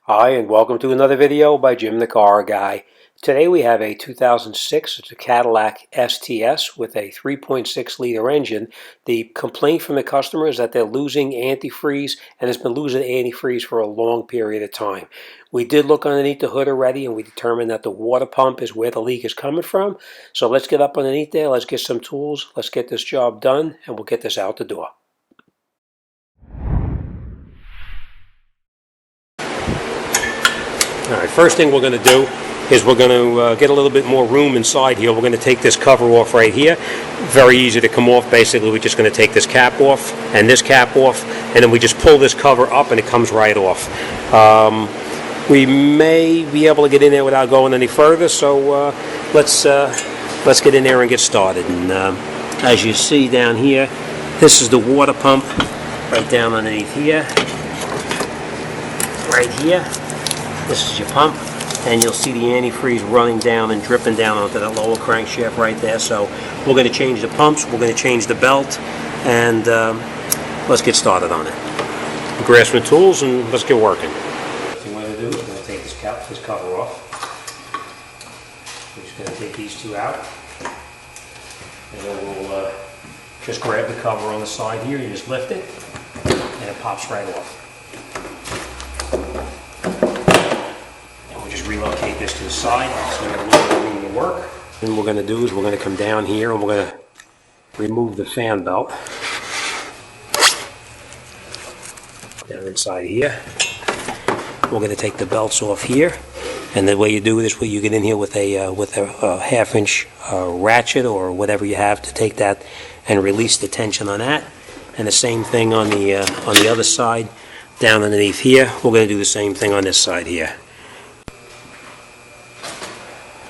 Hi, and welcome to another video by Jimthecarguy. Today we have a 2006, it's a Cadillac STS with a 3.6 liter engine. The complaint from the customer is that they're losing antifreeze, and it's been losing antifreeze for a long period of time. We did look underneath the hood already, and we determined that the water pump is where the leak is coming from. So let's get up underneath there, let's get some tools, let's get this job done, and we'll get this out the door. Alright, first thing we're going to do is we're going to get a little bit more room inside here. We're going to take this cover off right here. Very easy to come off. Basically, we're just going to take this cap off and this cap off, and then we just pull this cover up and it comes right off. We may be able to get in there without going any further, so let's get in there and get started. And as you see down here, this is the water pump right down underneath here. Right here. This is your pump, and you'll see the antifreeze running down and dripping down onto that lower crankshaft right there. So we're going to change the pumps, we're going to change the belt, and let's get started on it. Grab some tools and let's get working. What we're going to do is we're going to take this cover off. We're just going to take these two out, and then we'll just grab the cover on the side here. You just lift it, and it pops right off. Just relocate this to the side so we have a little bit of room to work. And what we're going to do is we're going to come down here and we're going to remove the fan belt down inside here. We're going to take the belts off here, and the way you do this, you get in here with a half-inch ratchet or whatever you have to take that and release the tension on that. And the same thing on the other side down underneath here. We're going to do the same thing on this side here.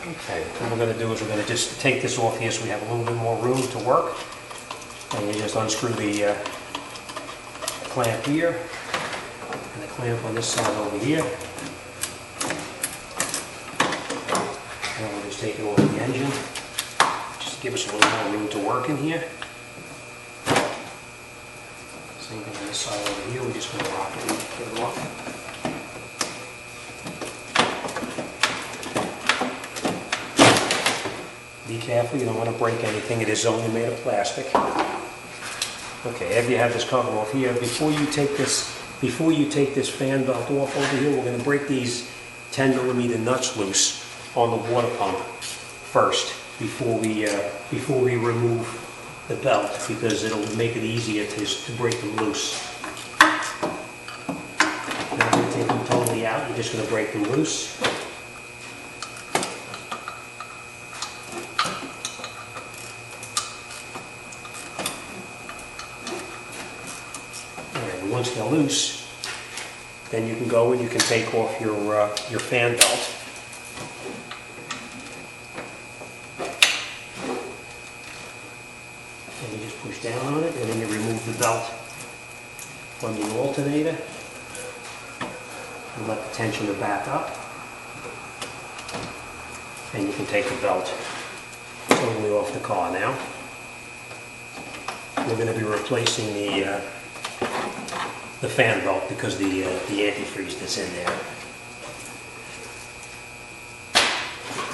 Okay, what we're going to do is we're going to just take this off here so we have a little bit more room to work. And you just unscrew the clamp here and the clamp on this side over here. And we'll just take it off the engine, just to give us a little more room to work in here. Same thing on this side over here, we're just going to rock it and get it off. Be careful, you don't want to break anything. It is only made of plastic. Okay, after you have this cover off here, before you take this fan belt off over here, we're going to break these 10mm nuts loose on the water pump first before we remove the belt, because it'll make it easier to break them loose. You're not going to take them totally out, you're just going to break them loose. Once they're loose, then you can go and you can take off your fan belt. And you just push down on it, and then you remove the belt from the alternator and let the tensioner back up. And you can take the belt totally off the car now. We're going to be replacing the fan belt because the antifreeze that's in there.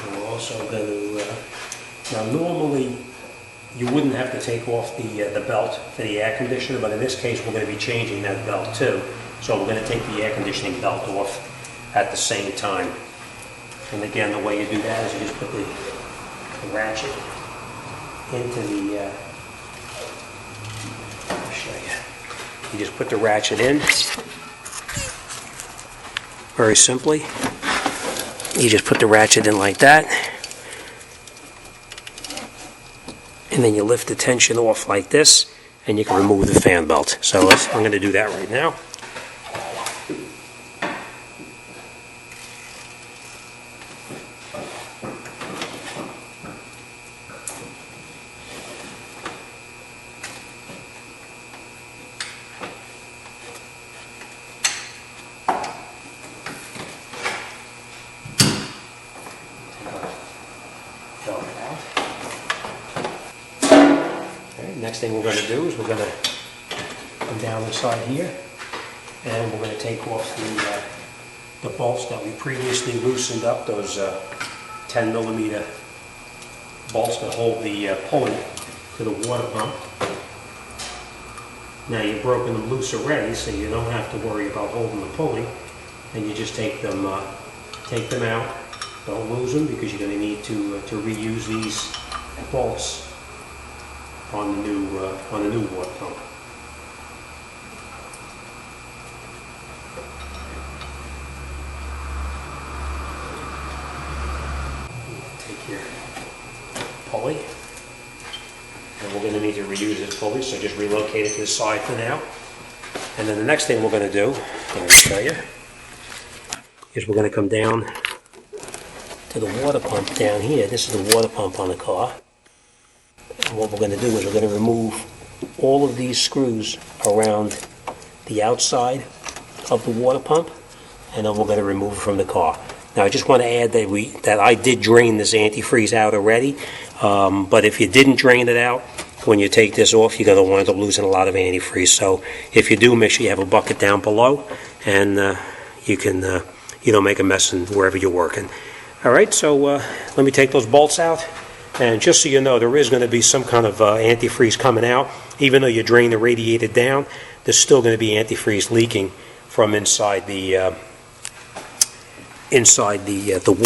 And we're also going to, now normally you wouldn't have to take off the belt for the air conditioner, but in this case we're going to be changing that belt too. So we're going to take the air conditioning belt off at the same time. And again, the way you do that is you just put the ratchet into the, I'll show you. You just put the ratchet in, very simply. You just put the ratchet in like that, and then you lift the tension off like this, and you can remove the fan belt. So I'm going to do that right now. Next thing we're going to do is we're going to come down inside here, and we're going to take off the bolts that we previously loosened up, those 10 millimeter bolts that hold the pulley to the water pump. Now you've broken them loose already, so you don't have to worry about holding the pulley, and you just take them out. Don't lose them, because you're going to need to reuse these bolts on the new water pump. Take your pulley, and we're going to need to reuse this pulley, so just relocate it to the side for now. And then the next thing we're going to do, I'm going to show you, is we're going to come down to the water pump down here. This is the water pump on the car. And what we're going to do is we're going to remove all of these screws around the outside of the water pump, and then we're going to remove it from the car. Now I just want to add that I did drain this antifreeze out already, but if you didn't drain it out, when you take this off, you're going to wind up losing a lot of antifreeze. So if you do, make sure you have a bucket down below, and you can don't make a mess in wherever you're working. All right, so let me take those bolts out, and just so you know, there is going to be some kind of antifreeze coming out. Even though you drain the radiator down, there's still going to be antifreeze leaking from inside the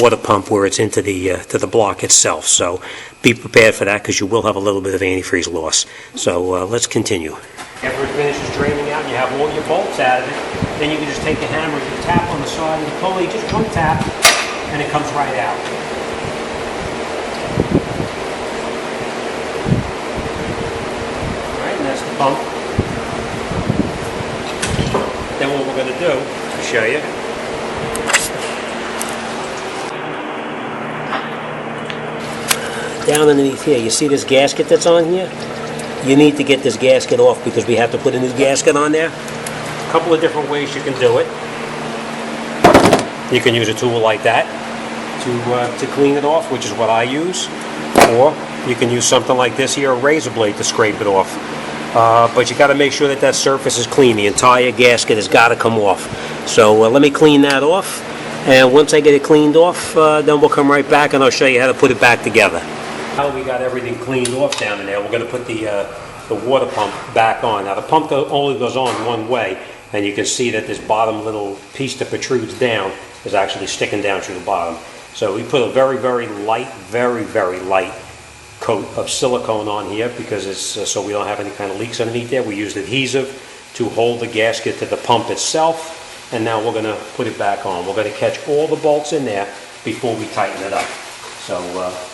water pump where it's into to the block itself. So be prepared for that, because you will have a little bit of antifreeze loss. So let's continue. After it finishes draining out and you have all your bolts out of it, then you can just take the hammer and tap on the side of the pulley, just one tap, and it comes right out. Alright, and that's the pump. Then what we're going to do, to show you, down underneath here, you see this gasket that's on here? You need to get this gasket off, because we have to put a new gasket on there. A couple of different ways you can do it. You can use a tool like that to clean it off, which is what I use, or you can use something like this here, a razor blade, to scrape it off. But you got to make sure that that surface is clean. The entire gasket has got to come off. So let me clean that off, and once I get it cleaned off, then we'll come right back and I'll show you how to put it back together. Now we got everything cleaned off down in there, we're going to put the water pump back on. Now the pump only goes on one way, and you can see that this bottom little piece that protrudes down is actually sticking down through the bottom. So we put a very, very light coat of silicone on here, because it's so we don't have any kind of leaks underneath there. We used adhesive to hold the gasket to the pump itself, and now we're going to put it back on. We're going to catch all the bolts in there before we tighten it up. So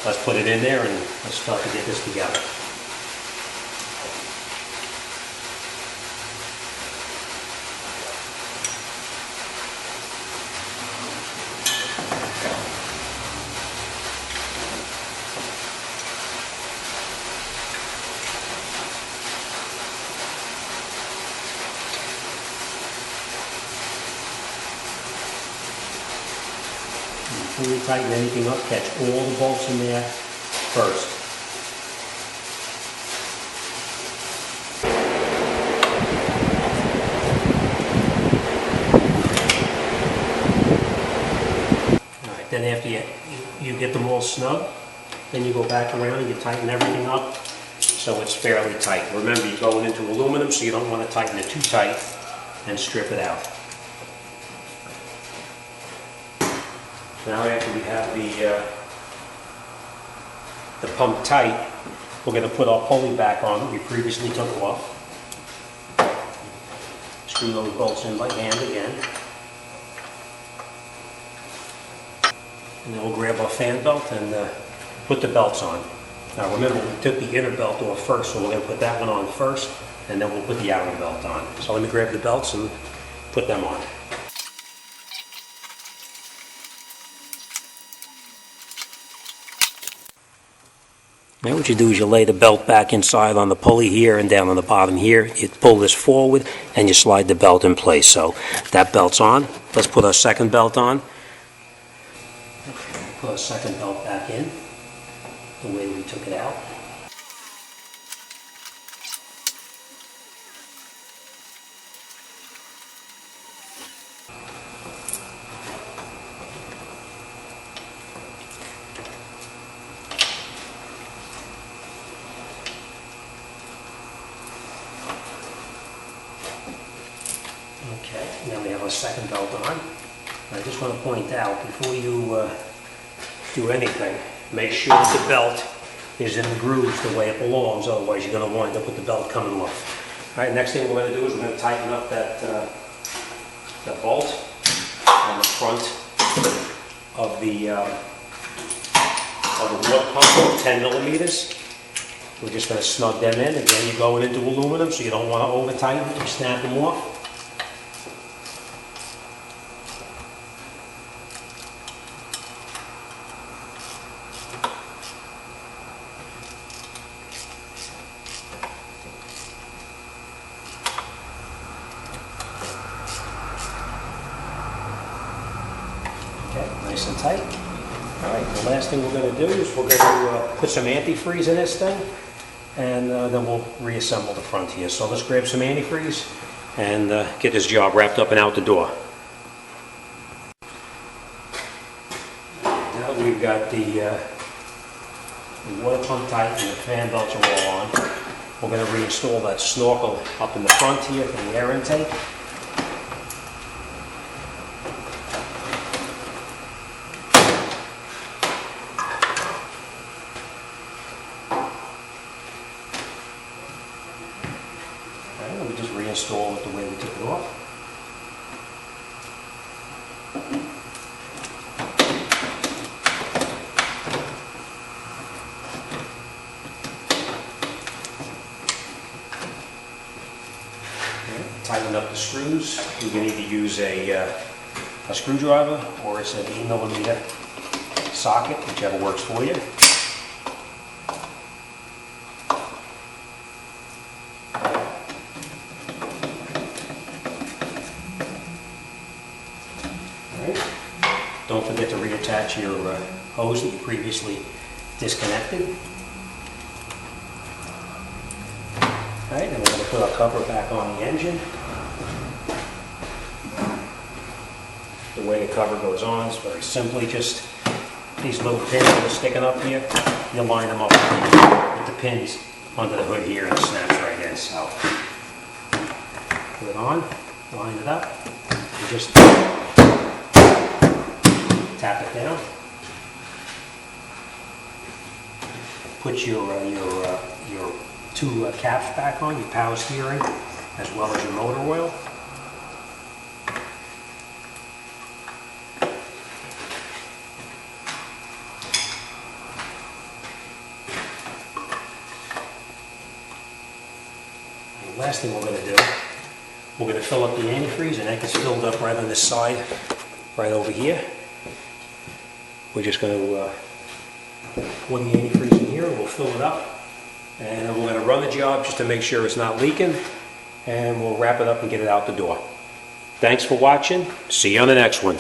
let's put it in there and let's start to get this together. Before we tighten anything up, catch all the bolts in there first. Alright, then after you get them all snug, then you go back around and you tighten everything up so it's fairly tight. Remember, you're going into aluminum, so you don't want to tighten it too tight and strip it out. Now after we have the pump tight, we're going to put our pulley back on that we previously took off. Screw those bolts in by hand again. And then we'll grab our fan belt and put the belts on. Now remember, we took the inner belt off first, so we're going to put that one on first, and then we'll put the outer belt on. So let me grab the belts and put them on. Now what you do is you lay the belt back inside on the pulley here and down on the bottom here. You pull this forward and you slide the belt in place. So that belt's on. Let's put our second belt on. Put our second belt back in the way we took it out. the second belt on. I just want to point out, before you do anything, make sure that the belt is in the grooves the way it belongs, otherwise you're going to wind up with the belt coming off. All right, next thing we're going to do is we're going to tighten up that bolt on the front of the water pump, 10 millimeters. We're just going to snug them in. Again, you're going into aluminum, so you don't want to over tighten or snap them off. Nice and tight. All right, the last thing we're going to do is we're going to put some antifreeze in this thing, and then we'll reassemble the front here. So let's grab some antifreeze and get this job wrapped up and out the door. Now we've got the water pump tight and the fan belts are all on. We're going to reinstall that snorkel up in the front here for the air intake. We just reinstall it the way we took it off. Tighten up the screws. You can either use a screwdriver or it's an 8 millimeter socket, whichever works for you. Don't forget to reattach your hose that you previously disconnected. Alright, and we're going to put our cover back on the engine. The way the cover goes on is very simply just these little pins that are sticking up here. You line them up with the pins under the hood here and it snaps right in. So put it on, line it up, and just tap it down. Put your two caps back on, your power steering, as well as your motor oil. And the last thing we're going to do, we're going to fill up the antifreeze, and that gets filled up right on this side, right over here. We're just going to pour the antifreeze in here and we'll fill it up. And then we're going to run the job just to make sure it's not leaking. And we'll wrap it up and get it out the door. Thanks for watching. See you on the next one.